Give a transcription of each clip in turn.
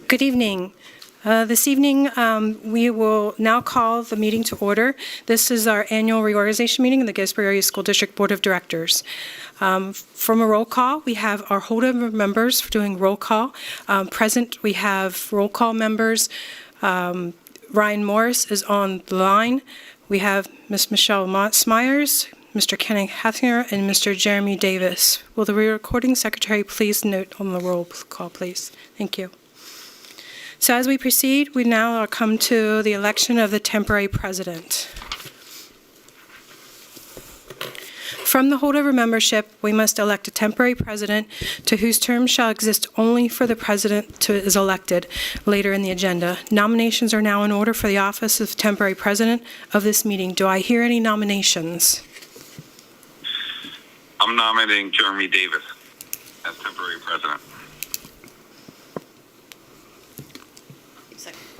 Good evening. This evening, we will now call the meeting to order. This is our annual reorganization meeting in the Gettysburg Area School District Board of Directors. From a roll call, we have our holdover members doing roll call. Present, we have roll call members. Ryan Morris is on the line. We have Ms. Michelle Smyers, Mr. Kenny Hathinger, and Mr. Jeremy Davis. Will the recording secretary please note on the roll call, please? Thank you. So as we proceed, we now come to the election of the temporary president. From the holdover membership, we must elect a temporary president to whose term shall exist only for the president is elected later in the agenda. Nominations are now in order for the office of temporary president of this meeting. Do I hear any nominations? I'm nominating Jeremy Davis as temporary president.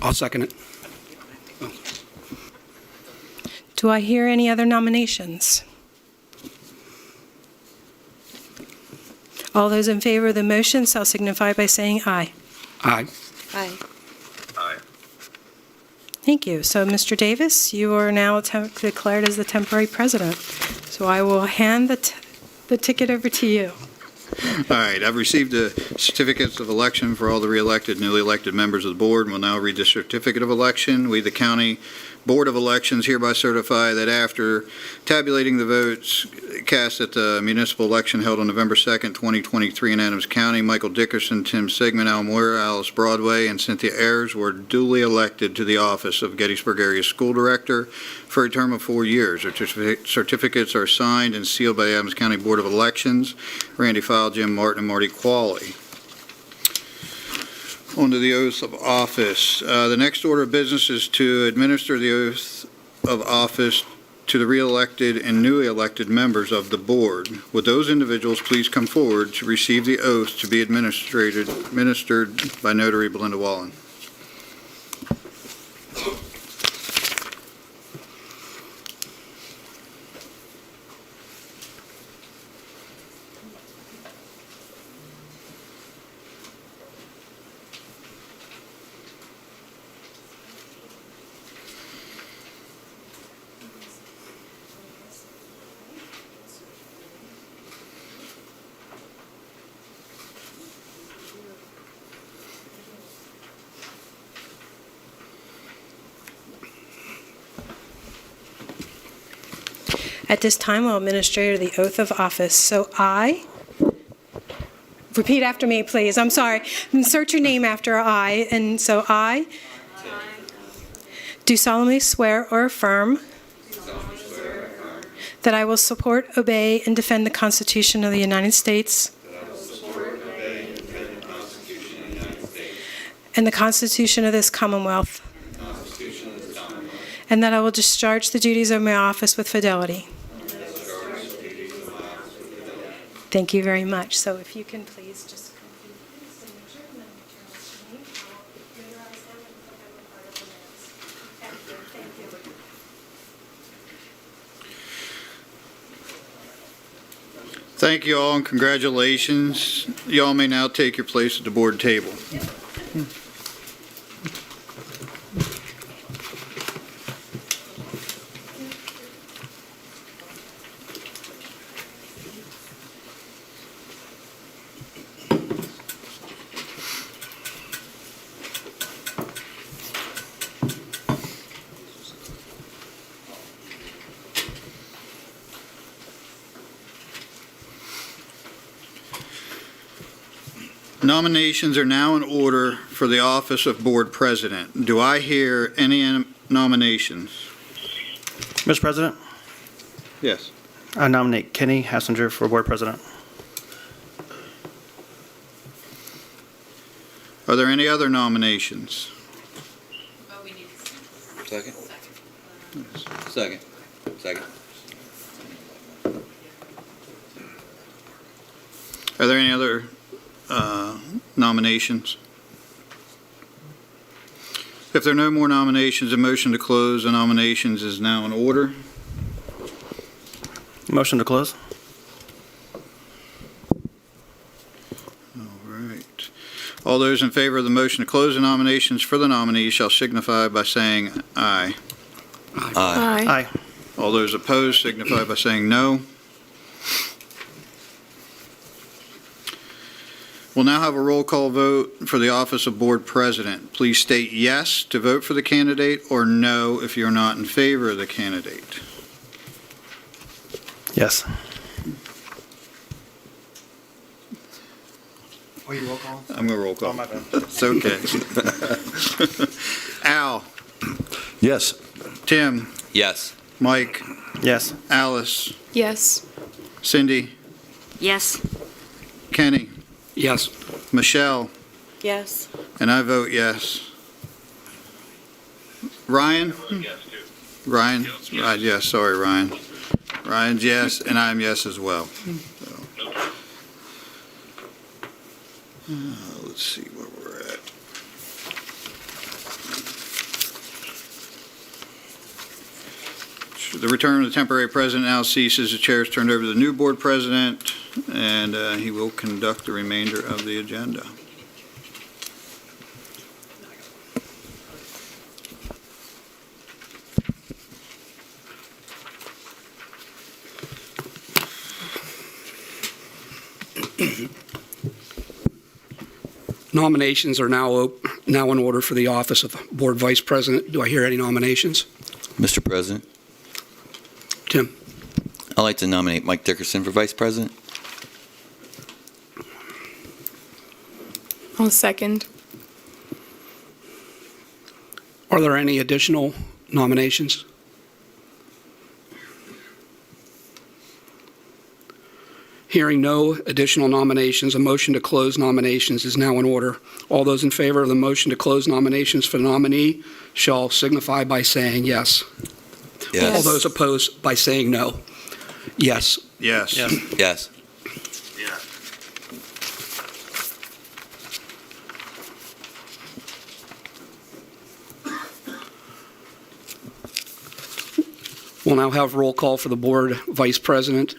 I'll second it. Do I hear any other nominations? All those in favor of the motion shall signify by saying aye. Aye. Aye. Aye. Thank you. So, Mr. Davis, you are now declared as the temporary president. So I will hand the ticket over to you. All right, I've received the certificates of election for all the re-elected, newly elected members of the board, and will now read the certificate of election. We, the County Board of Elections, hereby certify that after tabulating the votes cast at the municipal election held on November 2nd, 2023 in Adams County, Michael Dickerson, Tim Sigmund, Al Moyer, Alice Broadway, and Cynthia Ayers were duly elected to the office of Gettysburg Area School Director for a term of 4 years. Their certificates are signed and sealed by the Adams County Board of Elections, Randy File, Jim Martin, and Marty Qualley. On to the oath of office. The next order of business is to administer the oath of office to the re-elected and newly elected members of the board. Would those individuals please come forward to receive the oath to be administered by Notary Belinda Wallen? At this time, I'll administer the oath of office. So I, repeat after me, please. I'm sorry. Insert your name after I. And so I do solemnly swear or affirm that I will support, obey, and defend the Constitution of the United States and the Constitution of this Commonwealth, and that I will discharge the duties of my office with fidelity. Thank you very much. So if you can please just complete the signature and then return this to me. I'll notarize them and put them in part of the minutes. Thank you. Thank you all and congratulations. You all may now take your place at the board table. Nominations are now in order for the office of board president. Do I hear any nominations? Mr. President, Yes. I nominate Kenny Hassinger for board president. Are there any other nominations? Second. Second. Second. Are there any other nominations? If there are no more nominations, a motion to close the nominations is now in order. Motion to close. All right. All those in favor of the motion to close the nominations for the nominees shall signify by saying aye. Aye. Aye. All those opposed signify by saying no. We'll now have a roll call vote for the office of Board President. Please state yes to vote for the candidate or no if you're not in favor of the candidate. Yes. Oh, you roll call? I'm going to roll call. Oh, my bad. It's okay. Al, Yes. Tim, Yes. Mike, Yes. Alice, Yes. Cindy, Yes. Kenny, Yes. Michelle, Yes. and I vote yes. Ryan? Yes, too. Ryan? Yes, sorry, Ryan. Ryan's yes, and I'm yes as well. Let's see where we're at. The return of the temporary president now ceases. The chair is turned over to the new board president, and he will conduct the remainder of the agenda. Nominations are now in order for the office of Board Vice President. Do I hear any nominations? Mr. President, Tim? I'd like to nominate Mike Dickerson for Vice President. I'll second. Are there any additional nominations? Hearing no additional nominations, a motion to close nominations is now in order. All those in favor of the motion to close nominations for the nominee shall signify by saying yes. All those opposed by saying no. Yes. Yes. Yes. Yes. Yes. We'll now have roll call for the Board Vice President.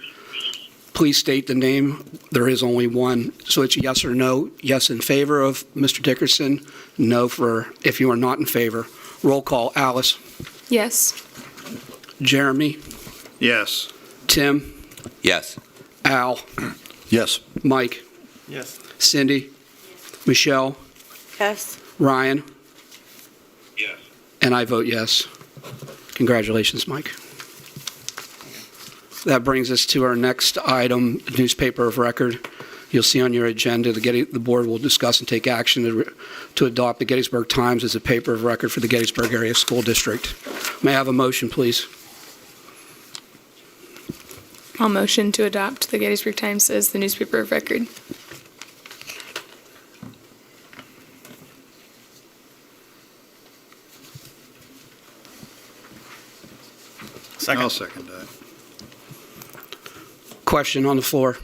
Please state the name. There is only one, so it's yes or no. Yes in favor of Mr. Dickerson, no for if you are not in favor. Roll call. Alice? Yes. Jeremy? Yes. Tim? Yes. Al? Yes. Mike? Yes. Cindy? Michelle? Yes. Ryan? Yes. And I vote yes. Congratulations, Mike. That brings us to our next item, newspaper of record. You'll see on your agenda, the board will discuss and take action to adopt the Gettysburg Times as a paper of record for the Gettysburg Area School District. May I have a motion, please? I'll motion to adopt the Gettysburg Times as the newspaper of record. Second. I'll second that. Question on the floor.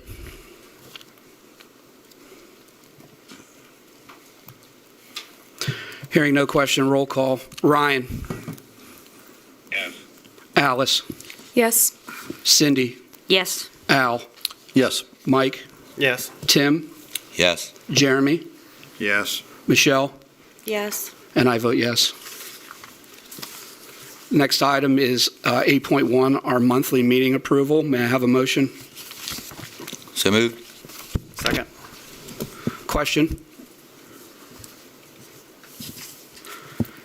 Hearing no question, roll call. Ryan? Yes. Alice? Yes. Cindy? Yes. Al? Yes. Mike? Yes. Tim? Yes. Jeremy? Yes. Michelle? Yes. And I vote yes. Next item is 8.1, our monthly meeting approval. May I have a motion? So moved. Second. Question?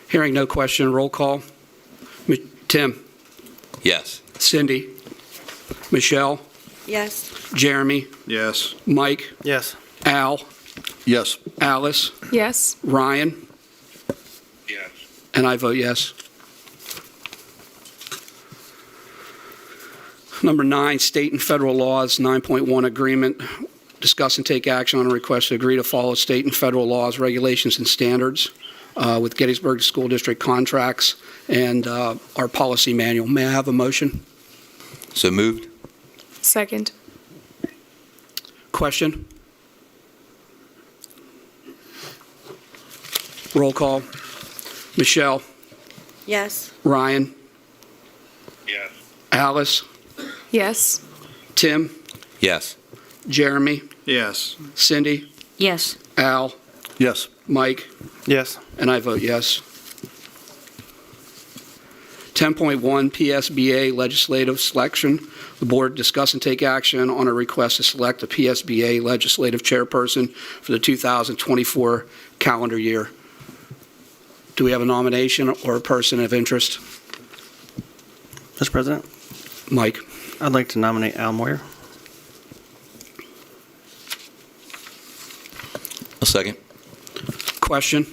Hearing no question, roll call. Tim? Yes. Cindy? Michelle? Yes. Jeremy? Yes. Mike? Yes. Al? Yes. Alice? Yes. Ryan? Yes. And I vote yes. Number 9, state and federal laws, 9.1 agreement. Discuss and take action on a request to agree to follow state and federal laws, regulations, and standards with Gettysburg School District contracts and our policy manual. May I have a motion? So moved. Second. Question? Roll call. Michelle? Yes. Ryan? Yes. Alice? Yes. Tim? Yes. Jeremy? Yes. Cindy? Yes. Al? Yes. Mike? Yes. And I vote yes. 10.1 PSBA legislative selection. The board discuss and take action on a request to select a PSBA legislative chairperson for the 2024 calendar year. Do we have a nomination or a person of interest? Mr. President, Mike? I'd like to nominate Al Moyer. A second. Question?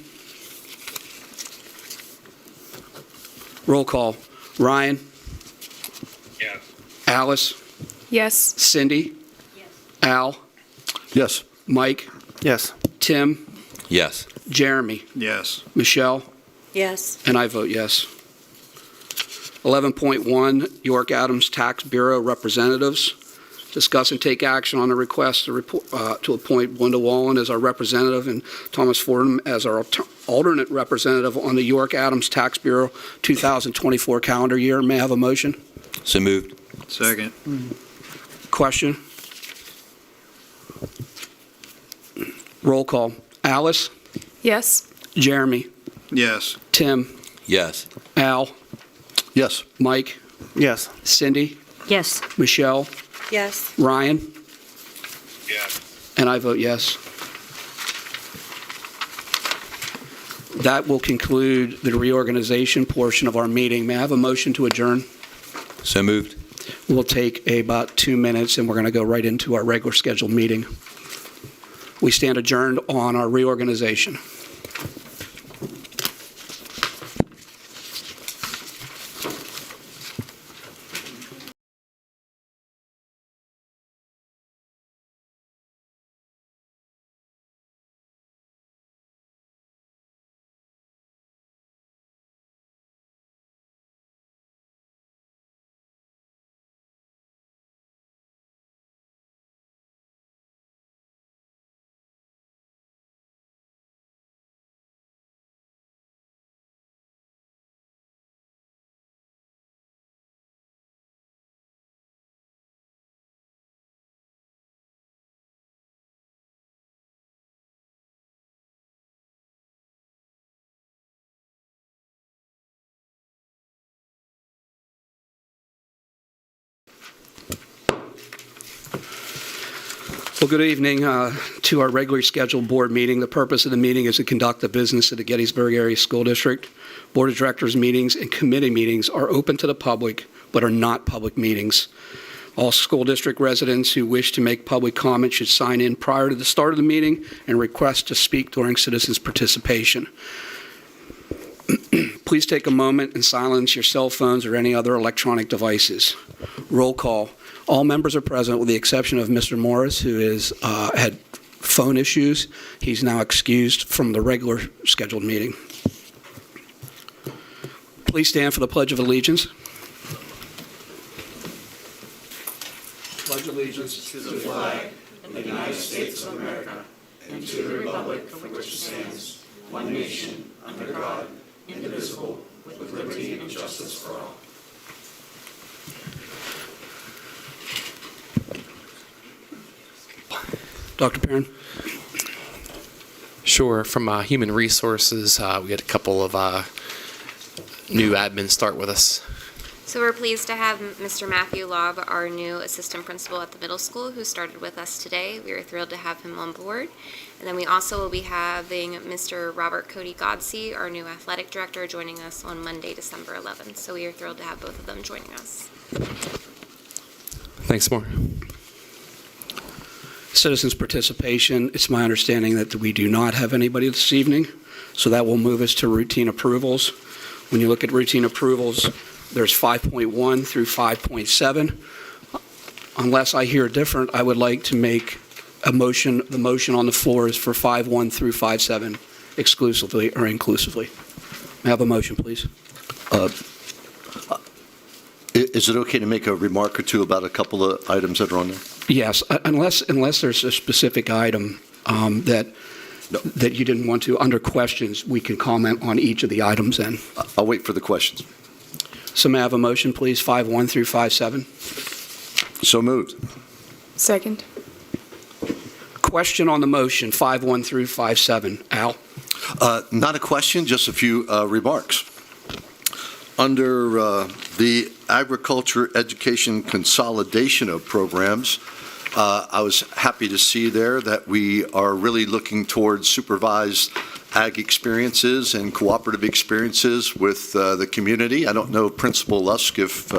Roll call. Ryan? Yes. Alice? Yes. Cindy? Al? Yes. Mike? Yes. Tim? Yes. Jeremy? Yes. Michelle? Yes. And I vote yes. 11.1, York Adams Tax Bureau Representatives. Discuss and take action on a request to appoint Wanda Wallen as our representative and Thomas Fordham as our alternate representative on the York Adams Tax Bureau 2024 calendar year. May I have a motion? So moved. Second. Question? Roll call. Alice? Yes. Jeremy? Yes. Tim? Yes. Al? Yes. Mike? Yes. Cindy? Yes. Michelle? Yes. Ryan? Yes. And I vote yes. That will conclude the reorganization portion of our meeting. May I have a motion to adjourn? So moved. We'll take about 2 minutes, and we're going to go right into our regular scheduled meeting. We stand adjourned on our reorganization. Well, good evening to our regularly scheduled board meeting. The purpose of the meeting is to conduct the business of the Gettysburg Area School District. Board of Directors meetings and committee meetings are open to the public, but are not public meetings. All school district residents who wish to make public comment should sign in prior to the start of the meeting and request to speak during citizens' participation. Please take a moment and silence your cell phones or any other electronic devices. Roll call. All members are present with the exception of Mr. Morris, who had phone issues. He's now excused from the regular scheduled meeting. Please stand for the Pledge of Allegiance. Pledge allegiance to the flag of the United States of America and to the republic for which it stands, one nation, under God, indivisible, with liberty and justice for all. Dr. Perrin? Sure. From Human Resources, we had a couple of new admins start with us. So we're pleased to have Mr. Matthew Lobb, our new assistant principal at the middle school, who started with us today. We are thrilled to have him on board. And then we also will be having Mr. Robert Cody Godsey, our new athletic director, joining us on Monday, December 11th. So we are thrilled to have both of them joining us. Thanks, more. Citizens' participation, it's my understanding that we do not have anybody this evening, so that will move us to routine approvals. When you look at routine approvals, there's 5.1 through 5.7. Unless I hear different, I would like to make a motion. The motion on the floor is for 5.1 through 5.7 exclusively or inclusively. May I have a motion, please? Is it okay to make a remark or two about a couple of items that are on there? Yes, unless there's a specific item that you didn't want to, under questions, we can comment on each of the items then. I'll wait for the questions. So may I have a motion, please, 5.1 through 5.7? So moved. Second. question on the motion, 5-1 through 5-7. Al? Not a question, just a few remarks. Under the Agriculture Education Consolidation of Programs, I was happy to see there that we are really looking towards supervised ag experiences and cooperative experiences with the community. I don't know, Principal Lusk, if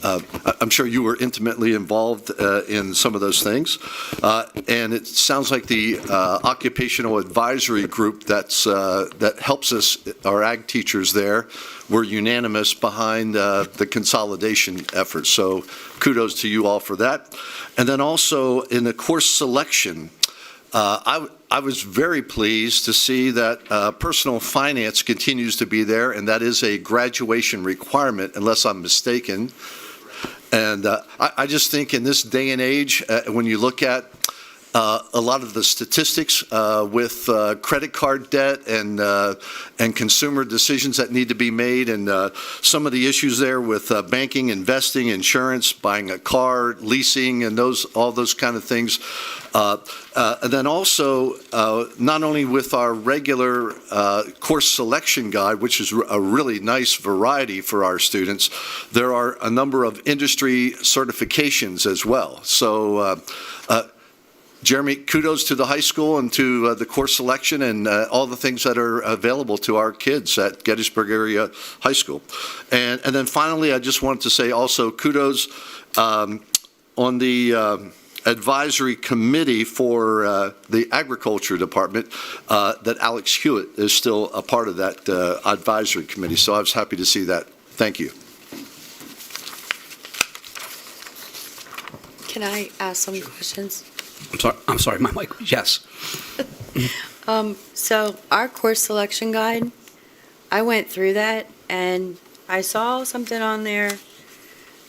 I'm sure you were intimately involved in some of those things. And it sounds like the occupational advisory group that helps us, our ag teachers there, were unanimous behind the consolidation effort. So kudos to you all for that. And then also in the course selection, I was very pleased to see that personal finance continues to be there, and that is a graduation requirement, unless I'm mistaken. And I just think in this day and age, when you look at a lot of the statistics with credit card debt and consumer decisions that need to be made, and some of the issues there with banking, investing, insurance, buying a car, leasing, and all those kind of things. And then also, not only with our regular course selection guide, which is a really nice variety for our students, there are a number of industry certifications as well. So Jeremy, kudos to the high school and to the course selection and all the things that are available to our kids at Gettysburg Area High School. And then finally, I just wanted to say also kudos on the advisory committee for the agriculture department, that Alex Hewitt is still a part of that advisory committee. So I was happy to see that. Thank you. Can I ask some questions? I'm sorry, my mic. Yes. So our course selection guide, I went through that and I saw something on there.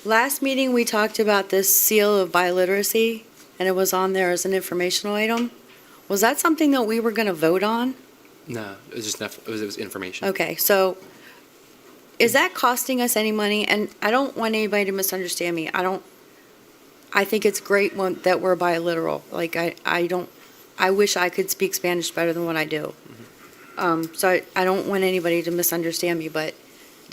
Last meeting, we talked about this seal of biliteracy, and it was on there as an informational item. Was that something that we were going to vote on? No, it was just it was information. Okay, so is that costing us any money? And I don't want anybody to misunderstand me. I think it's great that we're biliteral. Like, I wish I could speak Spanish better than what I do. So I don't want anybody to misunderstand me, but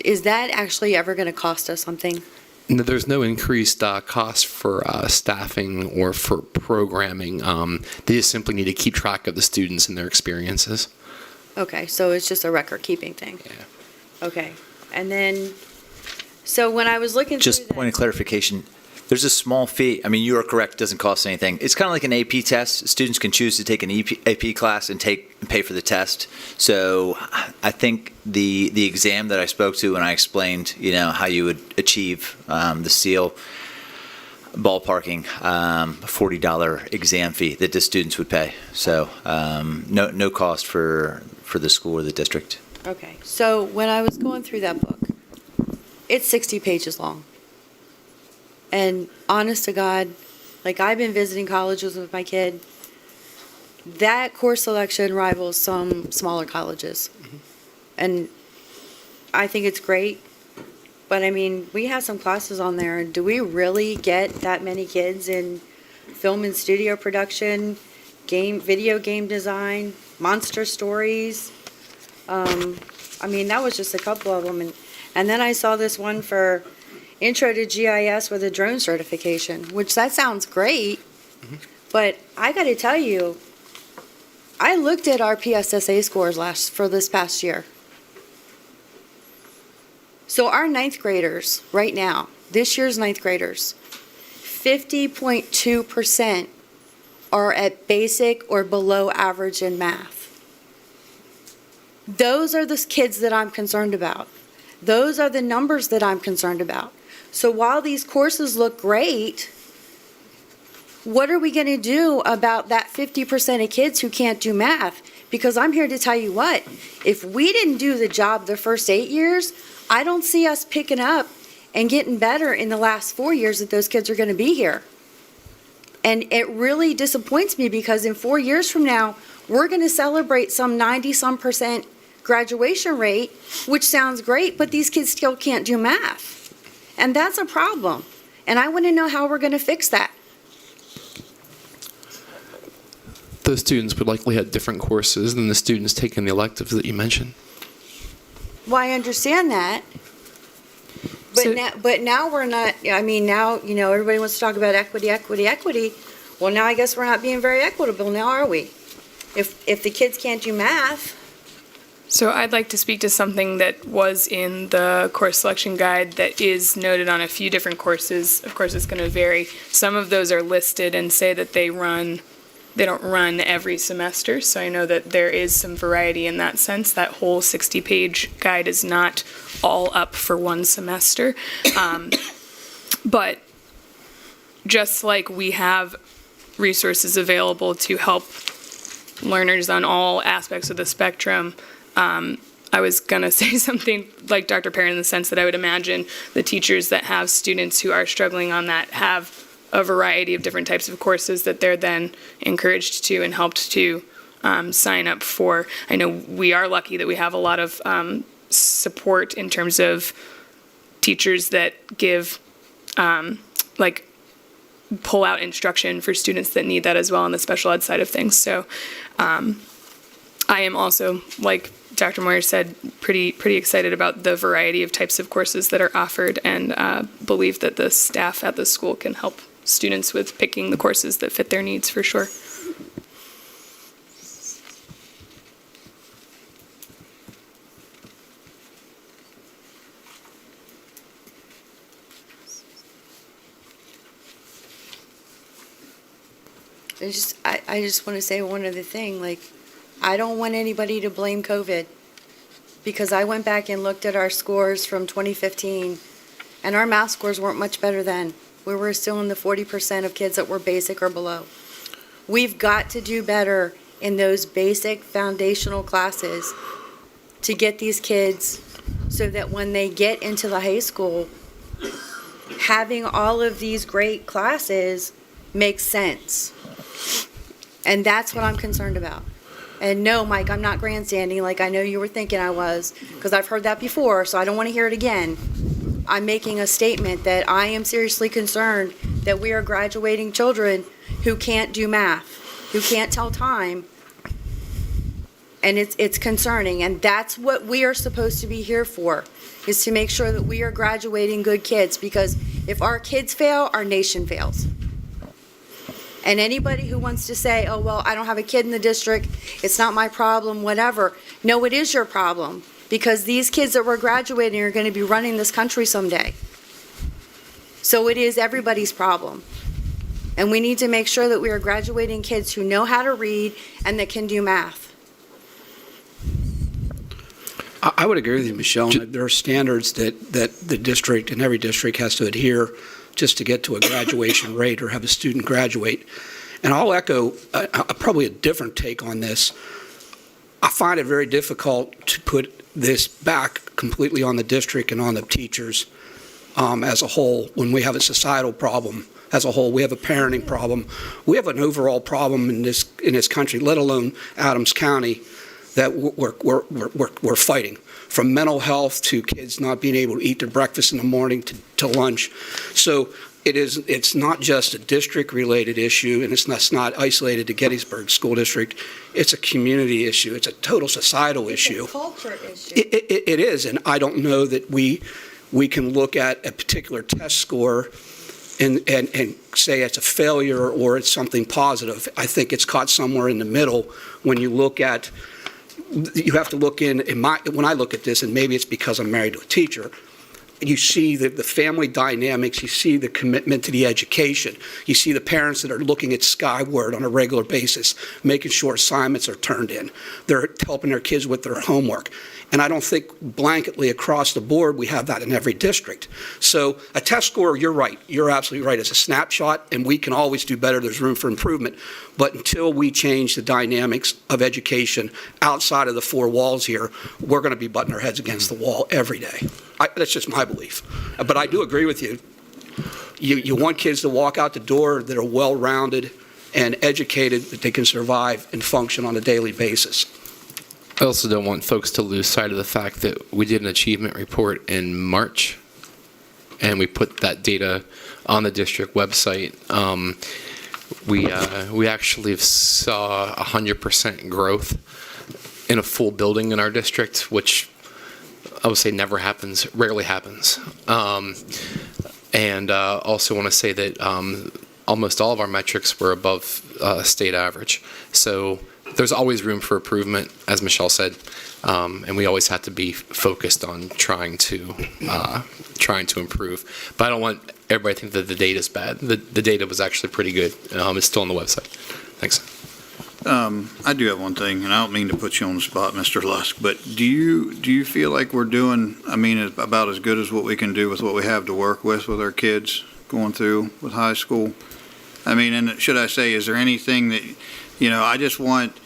is that actually ever going to cost us something? No, there's no increased cost for staffing or for programming. They just simply need to keep track of the students and their experiences. Okay, so it's just a record-keeping thing? Yeah. Okay, and then, so when I was looking through Just that- point of clarification, there's a small fee. I mean, you are correct, it doesn't cost anything. It's kind of like an AP test. Students can choose to take an AP class and pay for the test. So I think the exam that I spoke to when I explained, how you would achieve the seal, ballparking, $40 exam fee that the students would pay. So no cost for the school or the district. Okay, so when I was going through that book, it's 60 pages long. And honest to God, like, I've been visiting colleges with my kid. That course selection rivals some smaller colleges. And I think it's great. But I mean, we have some classes on there. Do we really get that many kids in film and studio production, video game design, monster stories? I mean, that was just a couple of them. And then I saw this one for Intro to GIS with a drone certification, which that sounds great, but I got to tell you, I looked at our PSSA scores for this past year. So our ninth graders right now, this year's ninth graders, 50.2% are at basic or below average in math. Those are the kids that I'm concerned about. Those are the numbers that I'm concerned about. So while these courses look great, what are we going to do about that 50% of kids who can't do math? Because I'm here to tell you what, if we didn't do the job the first 8 years, I don't see us picking up and getting better in the last 4 years that those kids are going to be here. And it really disappoints me because in 4 years from now, we're going to celebrate some 90-some% graduation rate, which sounds great, but these kids still can't do math. And that's a problem. And I want to know how we're going to fix that. those students would likely have different courses than the students taking the electives that you mentioned. Well, I understand that. But So- now we're not, I mean, now, everybody wants to talk about equity. Well, now I guess we're not being very equitable now, are we? If the kids can't do math, So I'd like to speak to something that was in the course selection guide that is noted on a few different courses. Of course, it's going to vary. Some of those are listed and say that they don't run every semester. So I know that there is some variety in that sense. That whole 60-page guide is not all up for one semester. But just like we have resources available to help learners on all aspects of the spectrum, I was going to say something like Dr. Perrin in the sense that I would imagine the teachers that have students who are struggling on that have a variety of different types of courses that they're then encouraged to and helped to sign up for. I know we are lucky that we have a lot of support in terms of teachers that give pull out instruction for students that need that as well on the special ed side of things. So I am also, like Dr. Moyer said, pretty excited about the variety of types of courses that are offered, and believe that the staff at the school can help students with picking the courses that fit their needs for sure. I just want to say one other thing, I don't want anybody to blame COVID, because I went back and looked at our scores from 2015, and our math scores weren't much better then. We were still in the 40% of kids that were basic or below. We've got to do better in those basic foundational classes to get these kids so that when they get into the high school, having all of these great classes makes sense. And that's what I'm concerned about. And no, Mike, I'm not grandstanding like I know you were thinking I was, because I've heard that before, so I don't want to hear it again. I'm making a statement that I am seriously concerned that we are graduating children who can't do math, who can't tell time, and it's concerning. And that's what we are supposed to be here for, is to make sure that we are graduating good kids, because if our kids fail, our nation fails. And anybody who wants to say, oh, well, I don't have a kid in the district, it's not my problem, whatever. No, it is your problem, because these kids that we're graduating are going to be running this country someday. So it is everybody's problem. And we need to make sure that we are graduating kids who know how to read and that can do math. I would agree with you, Michelle. There are standards that the district, and every district has to adhere just to get to a graduation rate or have a student graduate. And I'll echo probably a different take on this. I find it very difficult to put this back completely on the district and on the teachers as a whole when we have a societal problem as a whole. We have a parenting problem. We have an overall problem in this country, let alone Adams County, that we're fighting. From mental health to kids not being able to eat their breakfast in the morning to lunch. So it's not just a district-related issue, and it's not isolated to Gettysburg School District. It's a community issue. It's a total societal issue. It's a culture issue. It is, and I don't know that we can look at a particular test score and say it's a failure or it's something positive. I think it's caught somewhere in the middle when you look at. You have to look when I look at this, and maybe it's because I'm married to a teacher, you see the family dynamics, you see the commitment to the education, you see the parents that are looking at skyward on a regular basis, making sure assignments are turned in. They're helping their kids with their homework. And I don't think blanketly across the board we have that in every district. So a test score, you're right. You're absolutely right. It's a snapshot, and we can always do better. There's room for improvement. But until we change the dynamics of education outside of the four walls here, we're going to be butting our heads against the wall every day. That's just my belief. But I do agree with you. You want kids to walk out the door that are well-rounded and educated, that they can survive and function on a daily basis. I also don't want folks to lose sight of the fact that we did an achievement report in March, and we put that data on the district website. We actually saw 100% growth in a full building in our district, which I would say never happens, rarely happens. And also want to say that almost all of our metrics were above state average. So there's always room for improvement, as Michelle said, and we always have to be focused on trying to improve. But I don't want everybody to think that the data is bad. The data was actually pretty good. It's still on the website. Thanks. I do have one thing, and I don't mean to put you on the spot, Mr. Lusk, but do you feel like we're doing, about as good as what we can do with what we have to work with our kids going through with high school? And should I say, is there anything that, I just want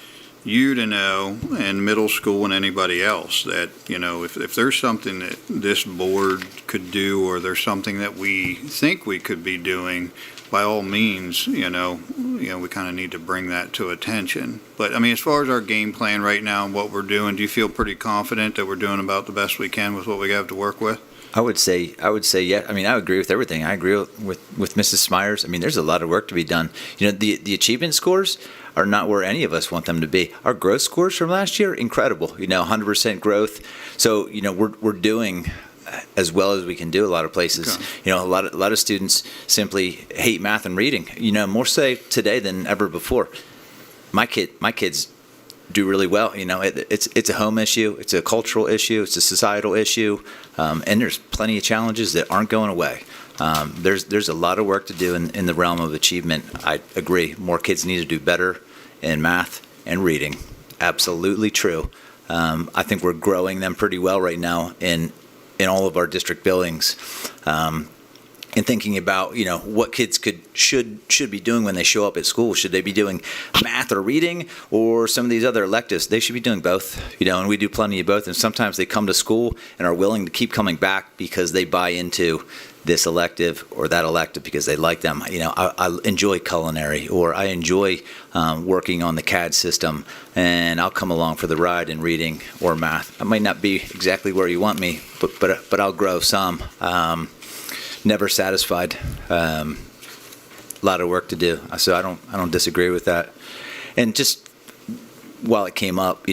you to know, and middle school and anybody else, that, if there's something that this board could do, or there's something that we think we could be doing, by all means, we kind of need to bring that to attention. But as far as our game plan right now and what we're doing, do you feel pretty confident that we're doing about the best we can with what we have to work with? I would say, yeah. I agree with everything. I agree with Mrs. Smyers. There's a lot of work to be done. The achievement scores are not where any of us want them to be. Our growth scores from last year, incredible. 100% growth. So, we're doing as well as we can do a lot of places. Okay. A lot of students simply hate math and reading. More so today than ever before. My kids do really well. It's a home issue, it's a cultural issue, it's a societal issue, and there's plenty of challenges that aren't going away. There's a lot of work to do in the realm of achievement. I agree. More kids need to do better in math and reading. Absolutely true. I think we're growing them pretty well right now in all of our district buildings. And thinking about, what kids should be doing when they show up at school. Should they be doing math or reading, or some of these other electives? They should be doing both, and we do plenty of both. And sometimes they come to school and are willing to keep coming back because they buy into this elective or that elective because they like them. I enjoy culinary, or I enjoy working on the CAD system, and I'll come along for the ride in reading or math. I might not be exactly where you want me, but I'll grow some. Never satisfied. A lot of work to do. So I don't disagree with that. And just while it came up,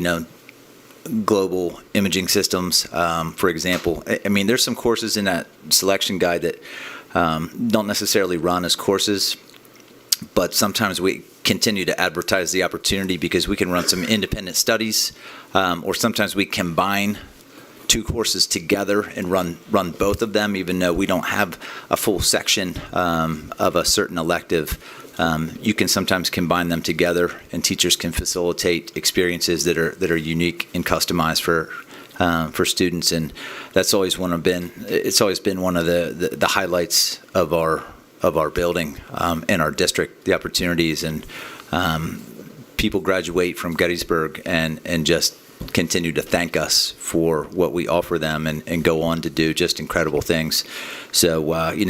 global imaging systems, for example. There's some courses in that selection guide that don't necessarily run as courses, but sometimes we continue to advertise the opportunity because we can run some independent studies, or sometimes we combine two courses together and run both of them, even though we don't have a full section of a certain elective. You can sometimes combine them together, and teachers can facilitate experiences that are unique and customized for students. And that's always it's always been one of the highlights of our building in our district. The opportunities, and people graduate from Gettysburg and just continue to thank us for what we offer them, and go on to do just incredible things. So,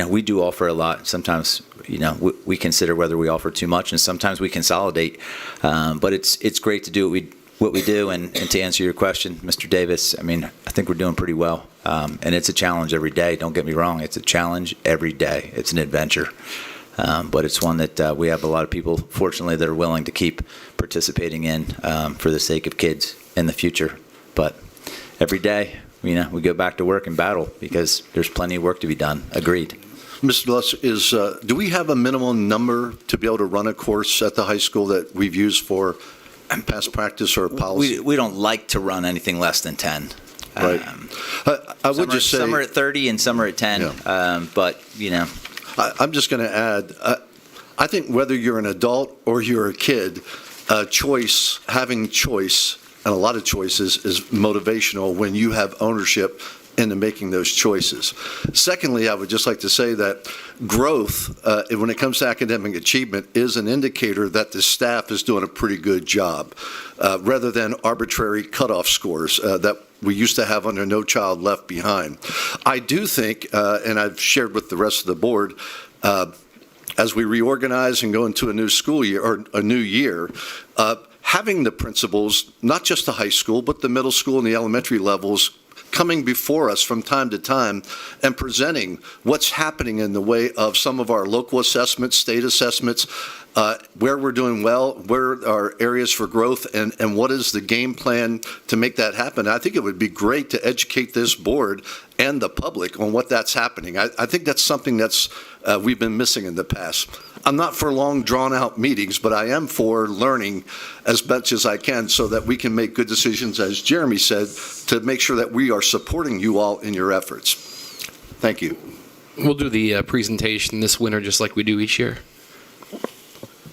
we do offer a lot. Sometimes, we consider whether we offer too much, and sometimes we consolidate. But it's great to do what we do. And to answer your question, Mr. Davis, I think we're doing pretty well. And it's a challenge every day. Don't get me wrong. It's a challenge every day. It's an adventure. But it's one that we have a lot of people, fortunately, that are willing to keep participating in for the sake of kids in the future. But every day, we go back to work and battle because there's plenty of work to be done. Agreed. Mr. Luss, do we have a minimum number to be able to run a course at the high school that we've used for past practice or policy? We don't like to run anything less than 10. Right. I would just say some are at 30 and some are at 10. Yeah. But I'm just going to add. I think whether you're an adult or you're a kid, having choice, and a lot of choices, is motivational when you have ownership into making those choices. Secondly, I would just like to say that growth, when it comes to academic achievement, is an indicator that the staff is doing a pretty good job, rather than arbitrary cutoff scores that we used to have under No Child Left Behind. I do think, and I've shared with the rest of the board, as we reorganize and go into a new school year or a new year, having the principals, not just the high school, but the middle school and the elementary levels, coming before us from time to time and presenting what's happening in the way of some of our local assessments, state assessments, where we're doing well, where are areas for growth, and what is the game plan to make that happen. I think it would be great to educate this board and the public on what that's happening. I think that's something that's we've been missing in the past. I'm not for long, drawn-out meetings, but I am for learning as much as I can so that we can make good decisions, as Jeremy said, to make sure that we are supporting you all in your efforts. Thank you. We'll do the presentation this winter just like we do each year.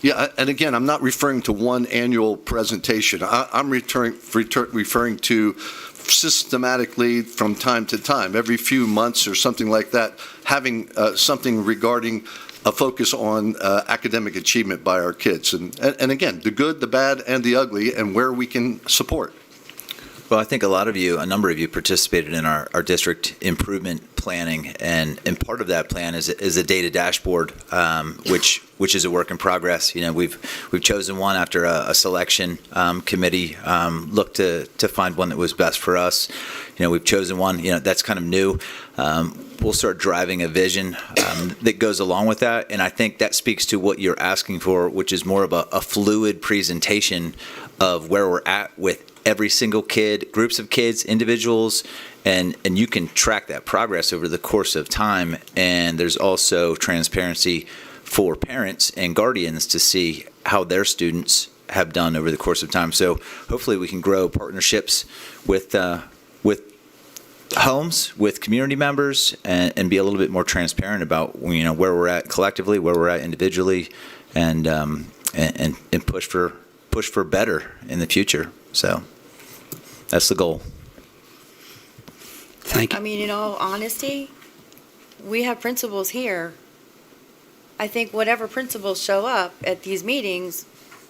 Yeah, and again, I'm not referring to one annual presentation. I'm referring to systematically from time to time, every few months or something like that, having something regarding a focus on academic achievement by our kids. And again, the good, the bad, and the ugly, and where we can support. Well, I think a number of you participated in our district improvement planning, and part of that plan is a data dashboard, which is a work in progress. You know, we've chosen one after a selection committee looked to find one that was best for us. You know, we've chosen one. You know, that's kind of new. We'll start driving a vision that goes along with that, and I think that speaks to what you're asking for, which is more of a fluid presentation of where we're at with every single kid, groups of kids, individuals, and you can track that progress over the course of time. And there's also transparency for parents and guardians to see how their students have done over the course of time. So hopefully we can grow partnerships with homes, with community members, and be a little bit more transparent about, you know, where we're at collectively, where we're at individually, and push for better in the future. So that's the goal. Thank you. I mean, in all honesty, we have principals here. I think whatever principals show up at these meetings,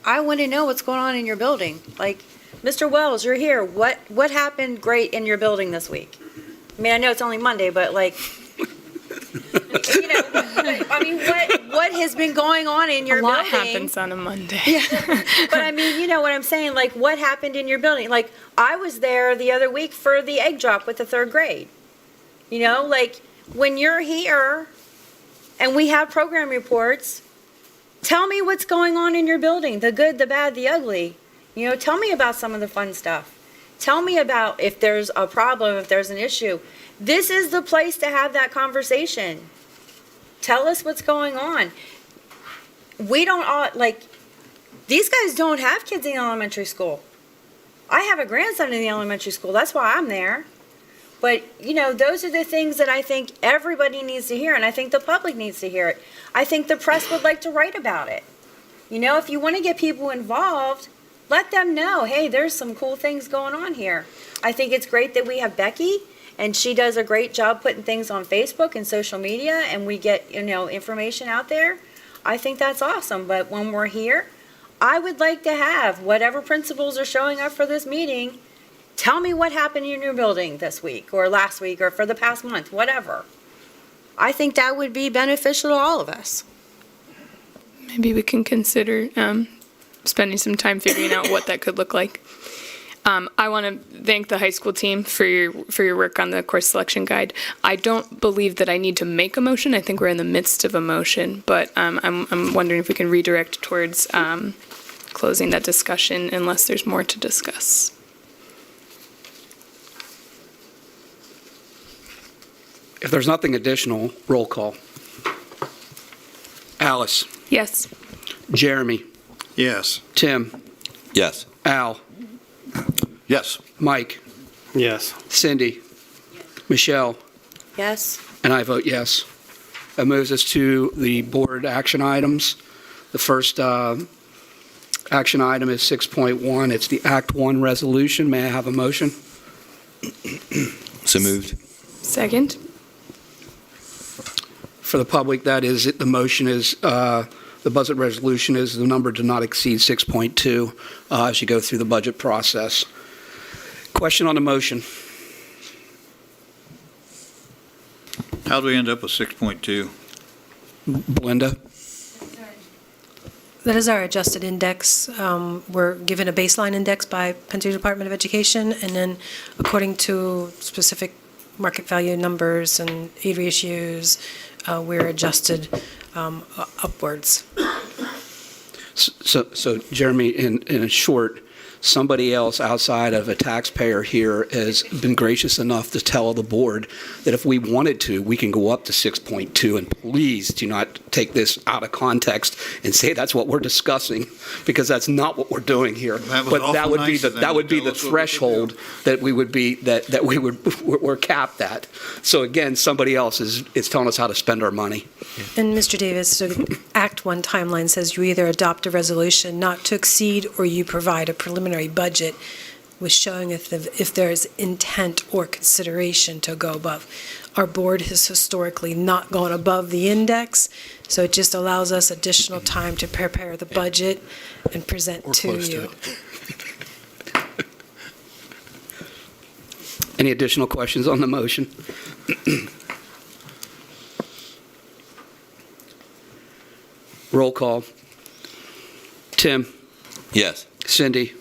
I want to know what's going on in your building. Like, Mr. Wells, you're here. What happened great in your building this week? I mean, I know it's only Monday, but like, you know, I mean, what has been going on in your A lot building? happens on a Monday. Yeah, but I mean, you know what I'm saying? Like, what happened in your building? Like, I was there the other week for the egg drop with the third grade. You know, like, when you're here and we have program reports, tell me what's going on in your building, the good, the bad, the ugly. You know, tell me about some of the fun stuff. Tell me about if there's a problem, if there's an issue. This is the place to have that conversation. Tell us what's going on. We don't all, like, these guys don't have kids in elementary school. I have a grandson in the elementary school. That's why I'm there. But, you know, those are the things that I think everybody needs to hear, and I think the public needs to hear it. I think the press would like to write about it. You know, if you want to get people involved, let them know, hey, there's some cool things going on here. I think it's great that we have Becky, and she does a great job putting things on Facebook and social media, and we get, you know, information out there. I think that's awesome. But when we're here, I would like to have whatever principals are showing up for this meeting, tell me what happened in your building this week or last week or for the past month, whatever. I think that would be beneficial to all of us. Maybe we can consider spending some time figuring out what that could look like. I want to thank the high school team for your work on the course selection guide. I don't believe that I need to make a motion. I think we're in the midst of a motion, but I'm wondering if we can redirect towards closing that discussion unless there's more to discuss. If there's nothing additional, roll call. Alice. Yes. Jeremy. Yes. Tim. Yes. Al. Yes. Mike. Yes. Cindy. Michelle. Yes? And I vote yes. That moves us to the board action items. The first action item is 6.1. It's the Act 1 resolution. May I have a motion? So moved. Second. For the public, that is, the motion is, the budget resolution is the number to not exceed 6.2 as you go through the budget process. Question on the motion. How do we end up with 6.2? Belinda? That is our adjusted index. We're given a baseline index by Pennsylvania Department of Education, and then according to specific market value numbers and aid ratios, we're adjusted upwards. So Jeremy, in short, somebody else outside of a taxpayer here has been gracious enough to tell the board that if we wanted to, we can go up to 6.2, and please do not take this out of context and say that's what we're discussing, because that's not what we're doing here. But that would be the threshold that we would be, that we're capped at. So again, somebody else is telling us how to spend our money. And Mr. Davis, so the Act 1 timeline says you either adopt a resolution not to exceed or you provide a preliminary budget with showing if there is intent or consideration to go above. Our board has historically not gone above the index, so it just allows us additional time to prepare the budget and present to you. Any additional questions on the motion? Roll call. Tim? Yes. Cindy?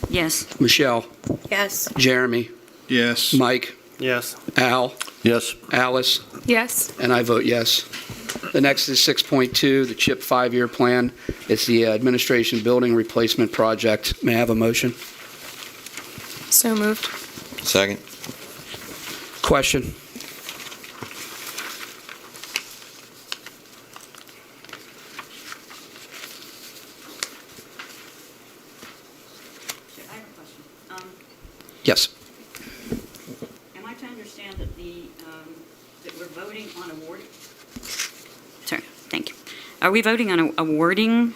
Yes. Michelle? Yes. Jeremy? Yes. Mike? Yes. Al? Yes. Alice? Yes. And I vote yes. The next is 6.2, the CHIP 5-year plan. It's the administration building replacement project. May I have a motion? So moved. Second. Question? I have a question. Yes. Am I to understand that that we're voting on awarding? Sorry, thank you. Are we voting on awarding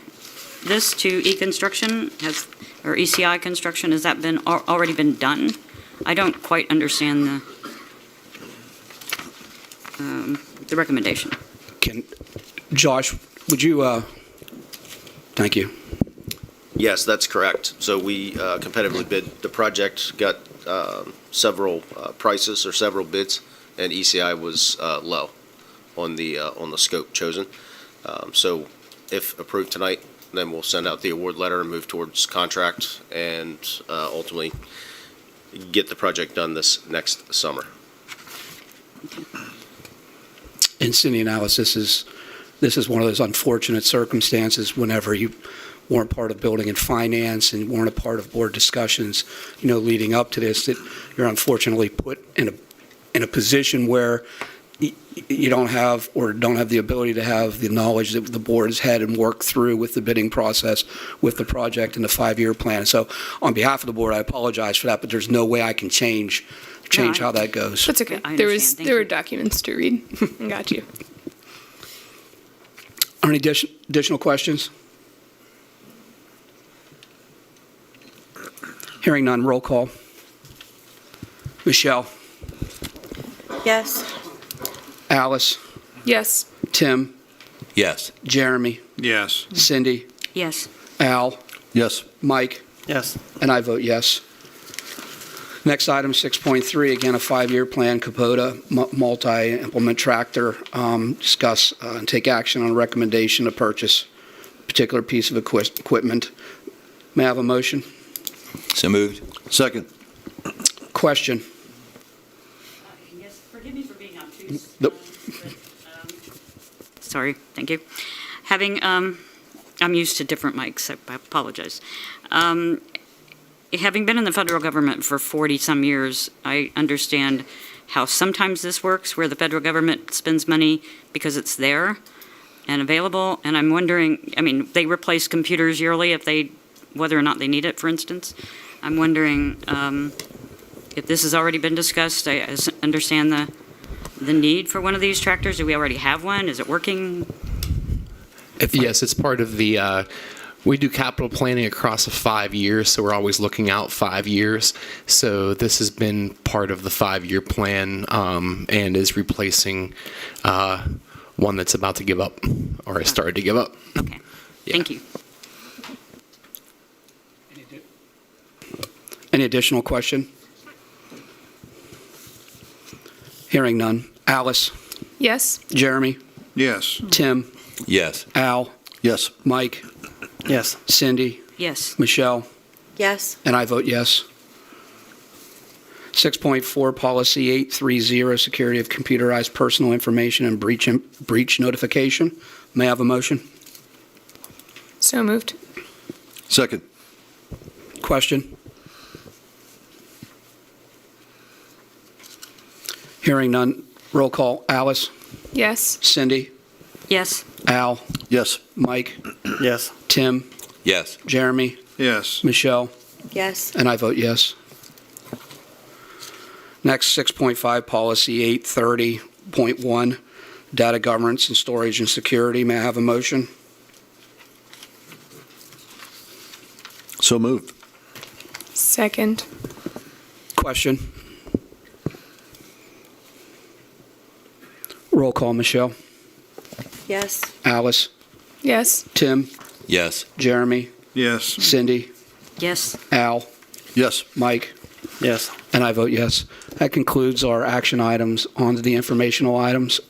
this to E-Construction, or ECI Construction? Has that already been done? I don't quite understand the recommendation. Josh, would you, thank you. Yes, that's correct. So we competitively bid the project, got several prices or several bids, and ECI was low on the scope chosen. So if approved tonight, then we'll send out the award letter and move towards contract and ultimately get the project done this next summer. And Cindy and Alice, this is one of those unfortunate circumstances whenever you weren't part of building and finance and weren't a part of board discussions, leading up to this, that you're unfortunately put in a position where you don't have the ability to have the knowledge that the board has had and worked through with the bidding process, with the project and the 5-year plan. So on behalf of the board, I apologize for that, but there's no way I can change how that goes. That's okay. I There understand. were documents to read. Got you. Are any additional questions? Hearing none, roll call. Michelle? Yes. Alice? Yes. Tim? Yes. Jeremy? Yes. Cindy? Yes. Al? Yes. Mike? Yes. And I vote yes. Next item, 6.3, again, a 5-year plan, Kubota multi-implement tractor. Discuss and take action on a recommendation to purchase a particular piece of equipment. May I have a motion? So moved. Second. Question? Yes, forgive me for being obtuse. Nope. Sorry, thank you. I'm used to different mics, I apologize. Having been in the federal government for 40-some years, I understand how sometimes this works, where the federal government spends money because it's there and available, and I'm wondering, they replace computers yearly whether or not they need it, for instance. I'm wondering if this has already been discussed. I understand the need for one of these tractors. Do we already have one? Is it working? Yes, it's part of the, we do capital planning across 5 years, so we're always looking out 5 years. So this has been part of the 5-year plan and is replacing one that's about to give up or has started to give up. Okay, Yeah. thank you. Any additional question? Hearing none. Alice? Yes. Jeremy? Yes. Tim? Yes. Al? Yes. Mike? Yes. Cindy, Yes. Michelle, Yes. and I vote yes. 6.4, Policy 830, Security of Computerized Personal Information and Breach Notification. May I have a motion? So moved. Second. Question? Hearing none. Roll call. Alice? Yes. Cindy? Yes. Al? Yes. Mike? Yes. Tim? Yes. Jeremy? Yes. Michelle? Yes. And I vote yes. Next, 6.5, Policy 830.1, Data Governance and Storage and Security. May I have a motion? So moved. Second. Question? Roll call. Michelle? Yes. Alice? Yes. Tim? Yes. Jeremy? Yes. Cindy? Yes. Al? Yes. Mike? Yes. And I vote yes. That concludes our action items. On to the informational items.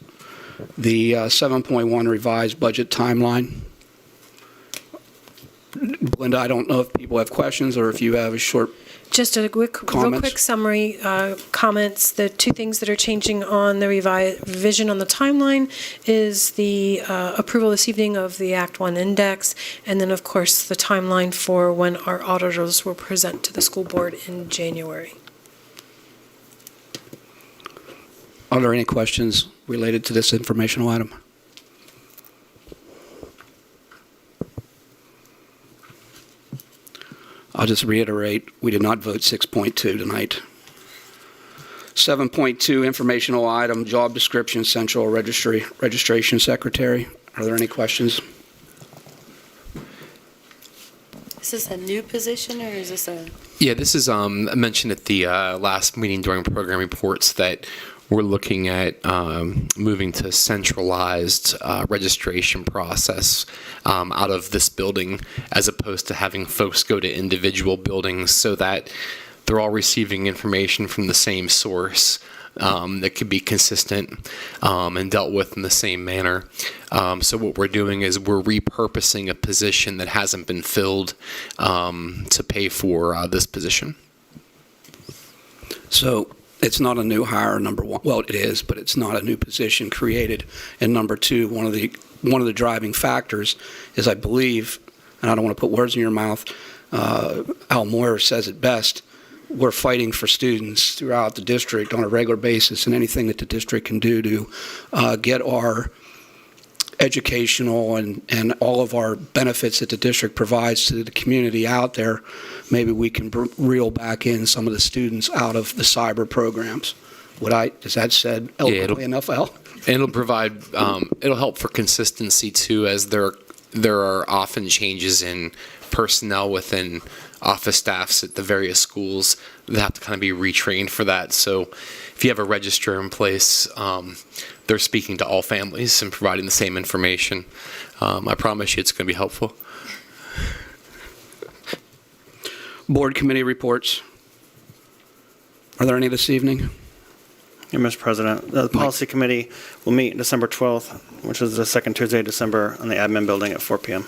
The 7.1 revised budget timeline. Belinda, I don't know if people have questions or if you have a short. Just a real Comments? quick summary, comments. The two things that are changing on the revision on the timeline is the approval this evening of the Act 1 index, and then, of course, the timeline for when our auditors will present to the school board in January. Are there any questions related to this informational item? I'll just reiterate, we did not vote 6.2 tonight. 7.2, informational item, job description, central registration secretary. Are there any questions? Is this a new position or is this a? Yeah, this is I mentioned at the last meeting during program reports that we're looking at moving to centralized registration process out of this building, as opposed to having folks go to individual buildings, so that they're all receiving information from the same source that could be consistent and dealt with in the same manner. So what we're doing is we're repurposing a position that hasn't been filled to pay for this position. So it's not a new hire, number one. Well, it is, but it's not a new position created. And number two, one of the driving factors is, I believe, and I don't want to put words in your mouth, Al Moyer says it best, we're fighting for students throughout the district on a regular basis, and anything that the district can do to get our educational and all of our benefits that the district provides to the community out there, maybe we can reel back in some of the students out of the cyber programs. Is that said eloquently enough, Al? And it'll provide, it'll help for consistency too, as there are often changes in personnel within office staffs at the various schools that have to kind of be retrained for that. So if you have a registrar in place, they're speaking to all families and providing the same information. I promise you it's going to be helpful. Board committee reports. Are there any this evening? Yeah, Mr. President, the policy committee will meet December 12th, which is the second Tuesday of December, in the admin building at 4 p.m.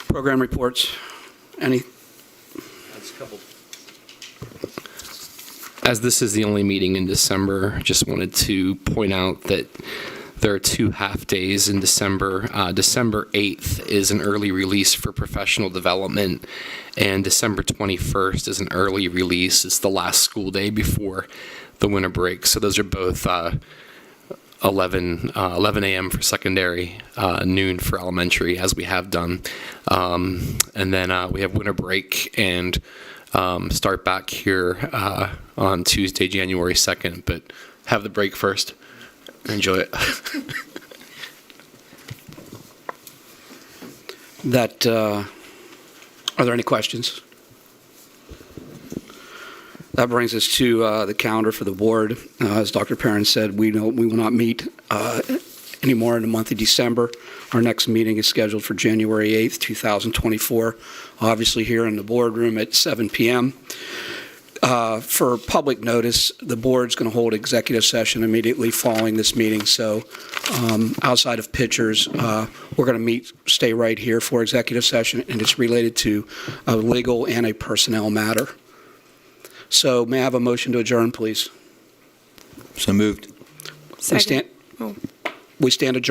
Program reports. Any? As this is the only meeting in December, just wanted to point out that there are 2 half-days in December. December 8th is an early release for professional development, and December 21st is an early release. It's the last school day before the winter break. So those are both 11 a.m. for secondary, noon for elementary, as we have done. And then we have winter break and start back here on Tuesday, January 2nd, but have the break first. Enjoy it. Are there any questions? That brings us to the calendar for the board. As Dr. Perrin said, we will not meet anymore in the month of December. Our next meeting is scheduled for January 8th, 2024, obviously here in the boardroom at 7 p.m. For public notice, the board's going to hold executive session immediately following this meeting. So outside of pictures, we're going to stay right here for executive session, and it's related to a legal and a personnel matter. So may I have a motion to adjourn, please? So moved. We stand adjourned.